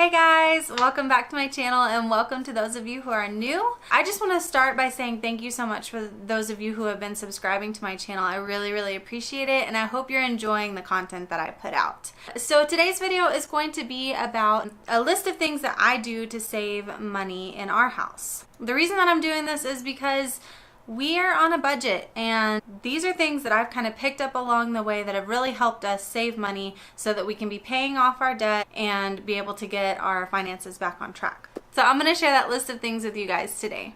Hey guys, welcome back to my channel and welcome to those of you who are new. I just want to start by saying thank you so much for those of you who have been subscribing to my channel. I really appreciate it, and I hope you're enjoying the content that I put out. So today's video is going to be about a list of things that I do to save money in our house. The reason that I'm doing this is because we are on a budget, and these are things that I've kind of picked up along the way that have really helped us save money so that we can be paying off our debt and be able to get our finances back on track. So I'm going to share that list of things with you guys today.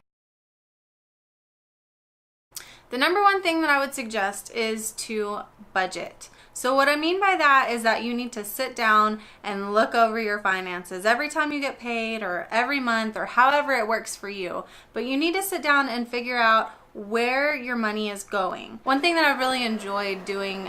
The number one thing that I would suggest is to budget. So what I mean by that is that you need to sit down and look over your finances every time you get paid or every month or however it works for you. But you need to sit down and figure out where your money is going. One thing that I've really enjoyed doing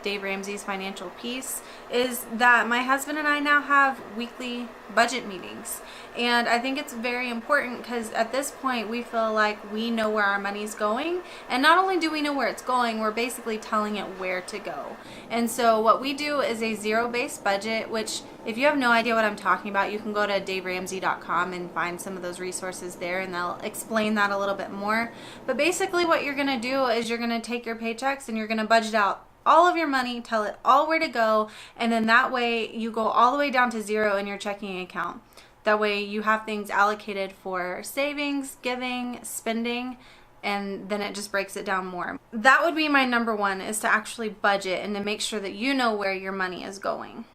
Dave Ramsey's financial piece is that my husband and I now have weekly budget meetings, and I think it's very important because at this point we feel like we know where our money's going, and not only do we know where it's going, we're basically telling it where to go. And so what we do is a zero-based budget, which if you have no idea what I'm talking about, you can go to daveramsey.com and find some of those resources there, and they'll explain that a little bit more. But basically what you're going to do is you're going to take your paychecks and you're going to budget out all of your money, tell it all where to go, and then that way you go all the way down to zero in your checking account. That way you have things allocated for savings, giving, spending, and then it just breaks it down more. That would be my number one, is to actually budget and to make sure that you know where your money is going.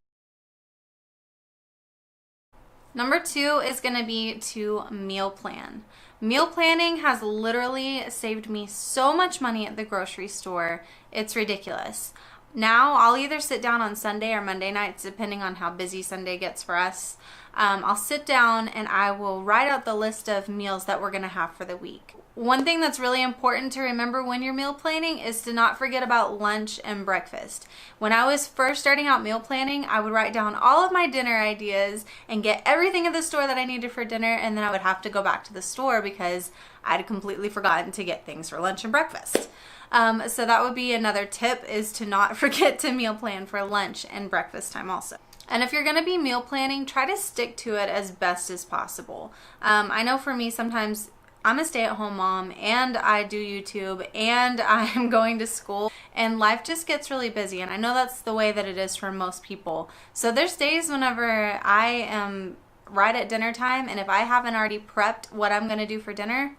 Number two is going to be to meal plan. Meal planning has literally saved me so much money at the grocery store. It's ridiculous. Now I'll either sit down on Sunday or Monday nights, depending on how busy Sunday gets for us. I'll sit down and I will write out the list of meals that we're going to have for the week. One thing that's really important to remember when you're meal planning is to not forget about lunch and breakfast. When I was first starting out meal planning, I would write down all of my dinner ideas and get everything at the store that I needed for dinner, and then I would have to go back to the store because I'd completely forgotten to get things for lunch and breakfast. So that would be another tip, is to not forget to meal plan for lunch and breakfast time also. And if you're going to be meal planning, try to stick to it as best as possible. I know for me, sometimes I'm a stay-at-home mom and I do YouTube and I'm going to school, and life just gets really busy, and I know that's the way that it is for most people. So there's days whenever I am right at dinner time, and if I haven't already prepped what I'm going to do for dinner,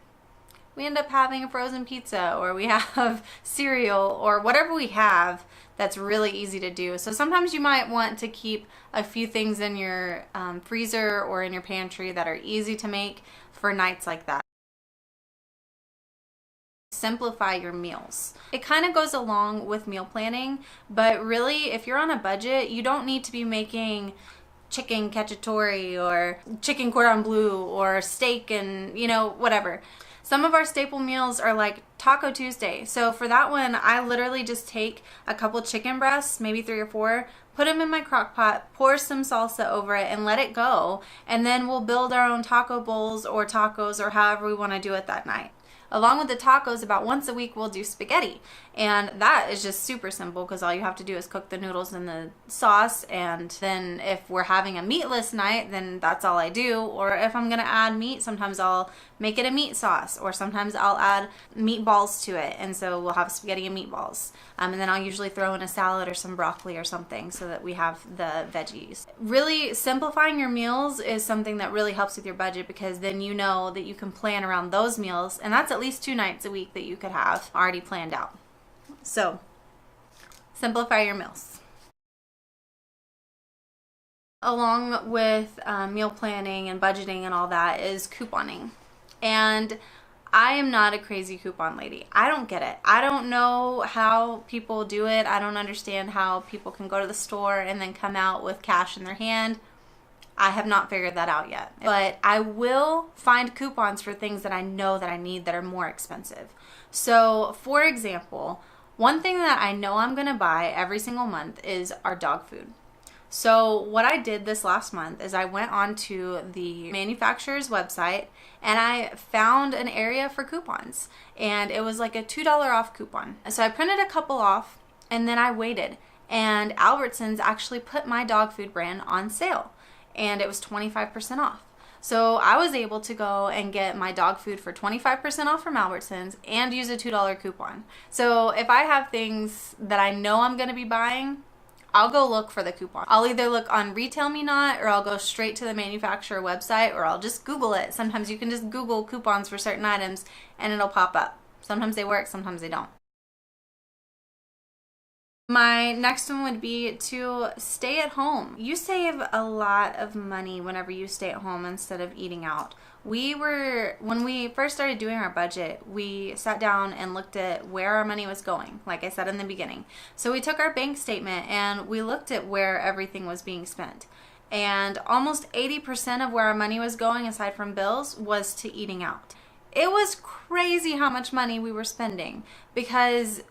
we end up having a frozen pizza, or we have cereal, or whatever we have that's really easy to do. So sometimes you might want to keep a few things in your freezer or in your pantry that are easy to make for nights like that. Simplify your meals. It kind of goes along with meal planning, but really if you're on a budget, you don't need to be making chicken cacciatore or chicken cordon bleu or steak and whatever. Some of our staple meals are like Taco Tuesday. So for that one, I literally just take a couple chicken breasts, maybe 3 or 4, put them in my crock pot, pour some salsa over it, and let it go. And then we'll build our own taco bowls or tacos or however we want to do it that night. Along with the tacos, about once a week we'll do spaghetti, and that is just super simple because all you have to do is cook the noodles in the sauce, and then if we're having a meatless night, then that's all I do. Or if I'm gonna add meat, sometimes I'll make it a meat sauce, or sometimes I'll add meatballs to it, and so we'll have spaghetti and meatballs, and then I'll usually throw in a salad or some broccoli or something so that we have the veggies. Really simplifying your meals is something that really helps with your budget, because then you know that you can plan around those meals, and that's at least 2 nights a week that you could have already planned out. So simplify your meals. Along with meal planning and budgeting and all that is couponing. And I am not a crazy coupon lady. I don't get it. I don't know how people do it. I don't understand how people can go to the store and then come out with cash in their hand. I have not figured that out yet. But I will find coupons for things that I know that I need that are more expensive. So, for example, one thing that I know I'm going to buy every single month is our dog food. So what I did this last month is I went onto the manufacturer's website and I found an area for coupons, and it was like a $2 off coupon. So I printed a couple off, and then I waited, and Albertsons actually put my dog food brand on sale. and it was 25% off. So I was able to go and get my dog food for 25% off from Albertsons and use a $2 coupon. So if I have things that I know I'm going to be buying, I'll go look for the coupon. I'll either look on Retail Me Not, or I'll go straight to the manufacturer website, or I'll just Google it. Sometimes you can just Google coupons for certain items and it'll pop up. Sometimes they work, sometimes they don't. My next one would be to stay at home. You save a lot of money whenever you stay at home instead of eating out. When we first started doing our budget, we sat down and looked at where our money was going, like I said in the beginning. So we took our bank statement and we looked at where everything was being spent. And almost 80% of where our money was going, aside from bills, was to eating out. It was crazy how much money we were spending, because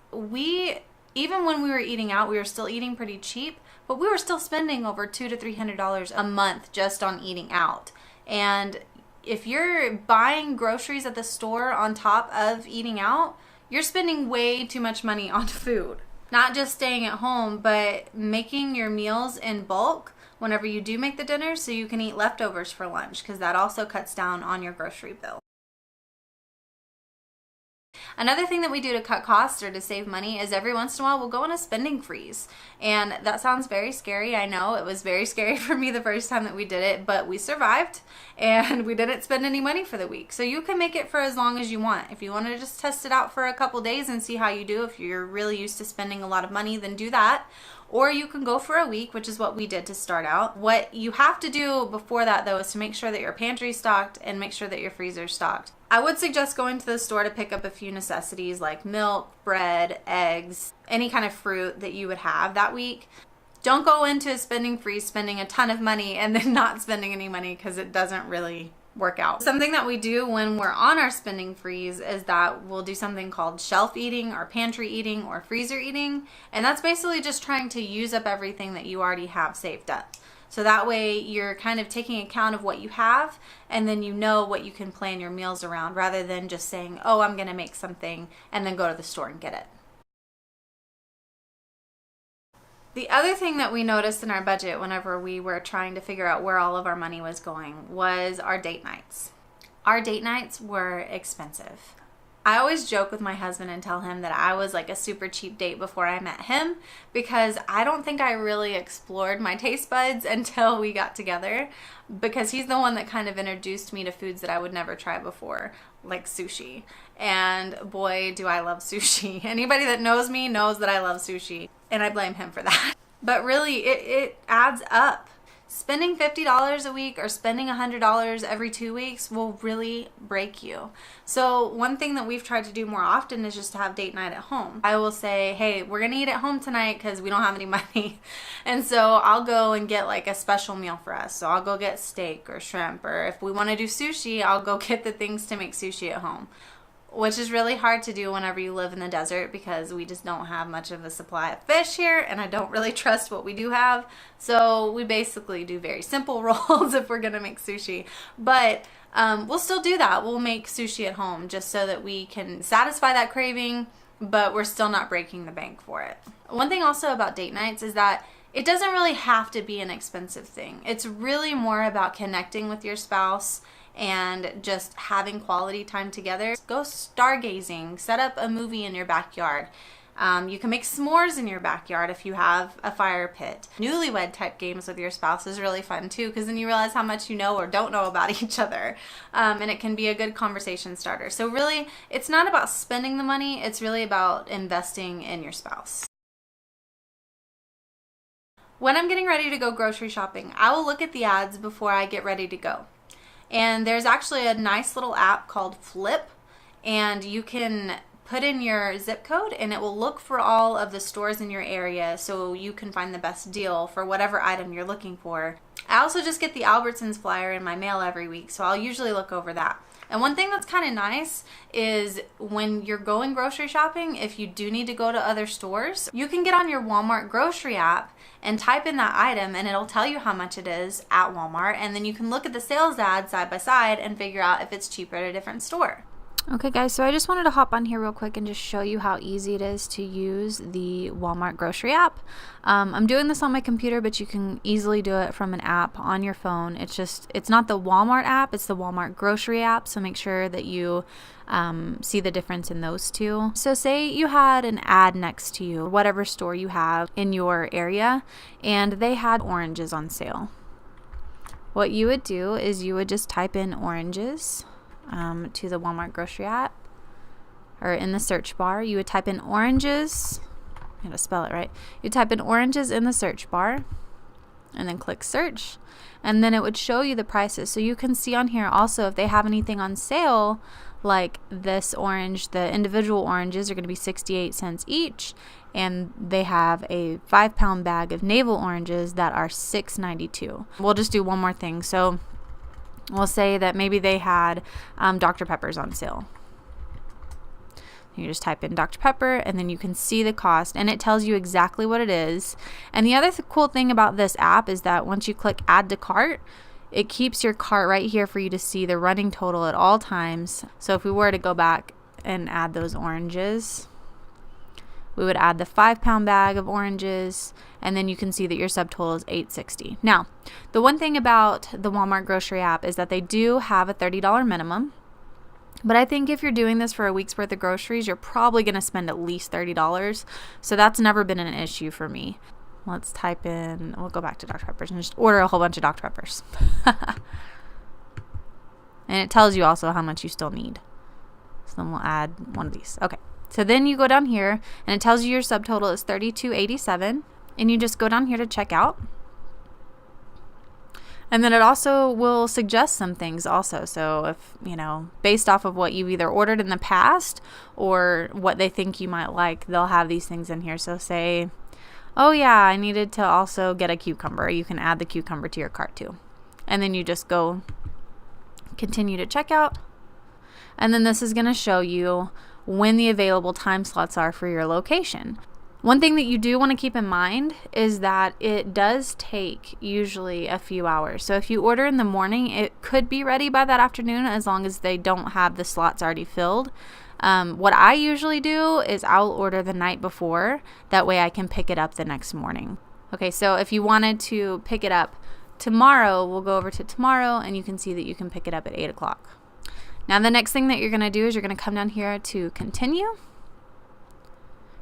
even when we were eating out, we were still eating pretty cheap, but we were still spending over $200 to $300 a month just on eating out. And if you're buying groceries at the store on top of eating out, you're spending way too much money on food. Not just staying at home, but making your meals in bulk whenever you do make the dinner so you can eat leftovers for lunch, because that also cuts down on your grocery bill. Another thing that we do to cut costs or to save money is every once in a while we'll go on a spending freeze. And that sounds very scary. I know it was very scary for me the first time that we did it, but we survived and we didn't spend any money for the week. So you can make it for as long as you want. If you want to just test it out for a couple days and see how you do, if you're really used to spending a lot of money, then do that. Or you can go for a week, which is what we did to start out. What you have to do before that, though, is to make sure that your pantry's stocked and make sure that your freezer's stocked. I would suggest going to the store to pick up a few necessities like milk, bread, eggs, any kind of fruit that you would have that week. Don't go into a spending freeze spending a ton of money and then not spending any money, because it doesn't really work out. Something that we do when we're on our spending freeze is that we'll do something called shelf eating or pantry eating or freezer eating, and that's basically just trying to use up everything that you already have saved up. So that way you're kind of taking account of what you have, and then you know what you can plan your meals around, rather than just saying, oh, I'm gonna make something and then go to the store and get it. The other thing that we noticed in our budget whenever we were trying to figure out where all of our money was going was our date nights. Our date nights were expensive. I always joke with my husband and tell him that I was like a super cheap date before I met him, because I don't think I really explored my taste buds until we got together, because he's the one that kind of introduced me to foods that I would never try before, like sushi. And boy, do I love sushi. Anybody that knows me knows that I love sushi, and I blame him for that. But really, it adds up. Spending $50 a week or spending $100 every 2 weeks will really break you. So one thing that we've tried to do more often is just to have date night at home. I will say, hey, we're gonna eat at home tonight because we don't have any money. And so I'll go and get like a special meal for us. So I'll go get steak or shrimp, or if we wanna do sushi, I'll go get the things to make sushi at home. Which is really hard to do whenever you live in the desert, because we just don't have much of a supply of fish here, and I don't really trust what we do have. So we basically do very simple rolls if we're gonna make sushi. But we'll still do that. We'll make sushi at home just so that we can satisfy that craving, but we're still not breaking the bank for it. One thing also about date nights is that it doesn't really have to be an expensive thing. It's really more about connecting with your spouse and just having quality time together. Go stargazing, set up a movie in your backyard. You can make s'mores in your backyard if you have a fire pit. Newlywed type games with your spouse is really fun too, because then you realize how much you know or don't know about each other. And it can be a good conversation starter. So really, it's not about spending the money, it's really about investing in your spouse. When I'm getting ready to go grocery shopping, I will look at the ads before I get ready to go. And there's actually a nice little app called Flip, and you can put in your zip code and it will look for all of the stores in your area so you can find the best deal for whatever item you're looking for. I also just get the Albertsons flyer in my mail every week, so I'll usually look over that. And one thing that's kind of nice is when you're going grocery shopping, if you do need to go to other stores, you can get on your Walmart grocery app and type in that item and it'll tell you how much it is at Walmart, and then you can look at the sales ads side by side and figure out if it's cheaper at a different store. Okay guys, so I just wanted to hop on here real quick and just show you how easy it is to use the Walmart grocery app. I'm doing this on my computer, but you can easily do it from an app on your phone. It's not the Walmart app, it's the Walmart grocery app, so make sure that you see the difference in those two. So say you had an ad next to you, whatever store you have in your area, and they had oranges on sale. What you would do is you would just type in oranges to the Walmart grocery app, or in the search bar. You would type in oranges. I gotta spell it right. You type in oranges in the search bar and then click search, and then it would show you the prices. So you can see on here also if they have anything on sale, like this orange. The individual oranges are going to be 68 cents each, and they have a 5-pound bag of navel oranges that are $6.92. We'll just do one more thing. So we'll say that maybe they had Dr. Peppers on sale. You just type in Dr. Pepper, and then you can see the cost, and it tells you exactly what it is. And the other cool thing about this app is that once you click add to cart, it keeps your cart right here for you to see the running total at all times. So if we were to go back and add those oranges, we would add the 5-pound bag of oranges, and then you can see that your subtotal is $8.60. Now, the one thing about the Walmart grocery app is that they do have a $30 minimum, but I think if you're doing this for a week's worth of groceries, you're probably going to spend at least $30, so that's never been an issue for me. Let's type in, we'll go back to Dr. Peppers and just order a whole bunch of Dr. Peppers. And it tells you also how much you still need. So then we'll add one of these. Okay. So then you go down here, and it tells you your subtotal is $32.87, and you just go down here to check out. And then it also will suggest some things also. So if, based off of what you've either ordered in the past or what they think you might like, they'll have these things in here. So say, oh yeah, I needed to also get a cucumber. You can add the cucumber to your cart too. And then you just go continue to checkout. And then this is going to show you when the available time slots are for your location. One thing that you do want to keep in mind is that it does take usually a few hours. So if you order in the morning, it could be ready by that afternoon as long as they don't have the slots already filled. What I usually do is I'll order the night before. That way I can pick it up the next morning. Okay, so if you wanted to pick it up tomorrow, we'll go over to tomorrow, and you can see that you can pick it up at 8 o'clock. Now the next thing that you're going to do is you're going to come down here to continue.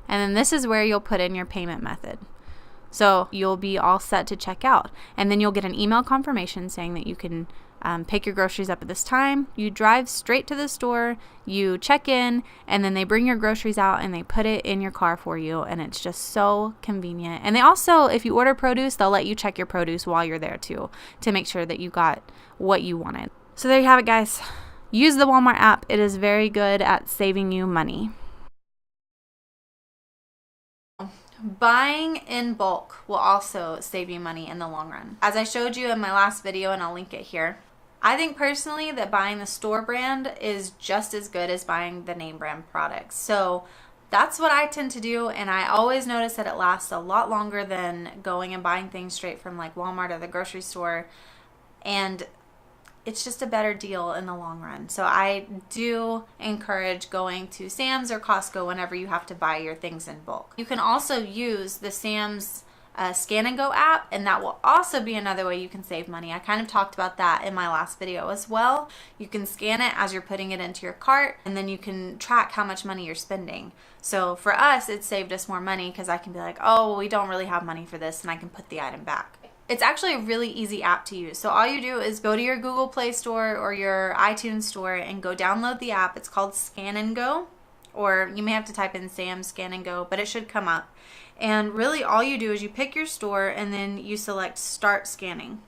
And then this is where you'll put in your payment method. So you'll be all set to check out. And then you'll get an email confirmation saying that you can pick your groceries up at this time. You drive straight to the store, you check in, and then they bring your groceries out and they put it in your car for you. And it's just so convenient. And they also, if you order produce, they'll let you check your produce while you're there too, to make sure that you got what you wanted. So there you have it, guys. Use the Walmart app. It is very good at saving you money. Buying in bulk will also save you money in the long run. As I showed you in my last video, and I'll link it here, I think personally that buying the store brand is just as good as buying the name brand products. So that's what I tend to do, and I always notice that it lasts a lot longer than going and buying things straight from like Walmart or the grocery store, and it's just a better deal in the long run. So I do encourage going to Sam's or Costco whenever you have to buy your things in bulk. You can also use the Sam's Scan and Go app, and that will also be another way you can save money. I kind of talked about that in my last video as well. You can scan it as you're putting it into your cart, and then you can track how much money you're spending. So for us, it saved us more money because I can be like, oh, well, we don't really have money for this, and I can put the item back. It's actually a really easy app to use. So all you do is go to your Google Play Store or your iTunes Store and go download the app. It's called Scan and Go, or you may have to type in Sam's Scan and Go, but it should come up. And really all you do is you pick your store and then you select Start Scanning.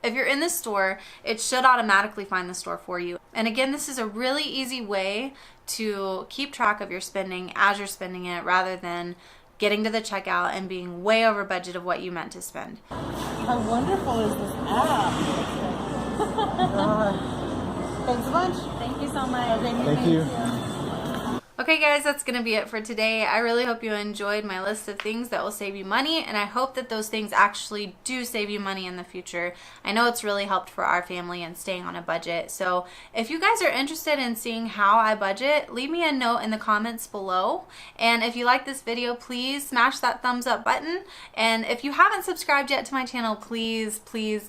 If you're in the store, it should automatically find the store for you. And again, this is a really easy way to keep track of your spending as you're spending it, rather than getting to the checkout and being way over budget of what you meant to spend. How wonderful is this app? Thanks a bunch. Thank you so much. Okay, thank you. Okay guys, that's going to be it for today. I really hope you enjoyed my list of things that will save you money, and I hope that those things actually do save you money in the future. I know it's really helped for our family and staying on a budget. So if you guys are interested in seeing how I budget, leave me a note in the comments below. And if you like this video, please smash that thumbs up button. And if you haven't subscribed yet to my channel, please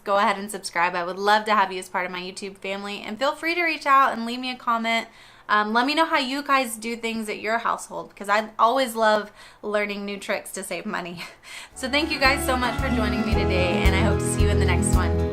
go ahead and subscribe. I would love to have you as part of my YouTube family. And feel free to reach out and leave me a comment. Let me know how you guys do things at your household, because I always love learning new tricks to save money. So thank you guys so much for joining me today, and I hope to see you in the next one.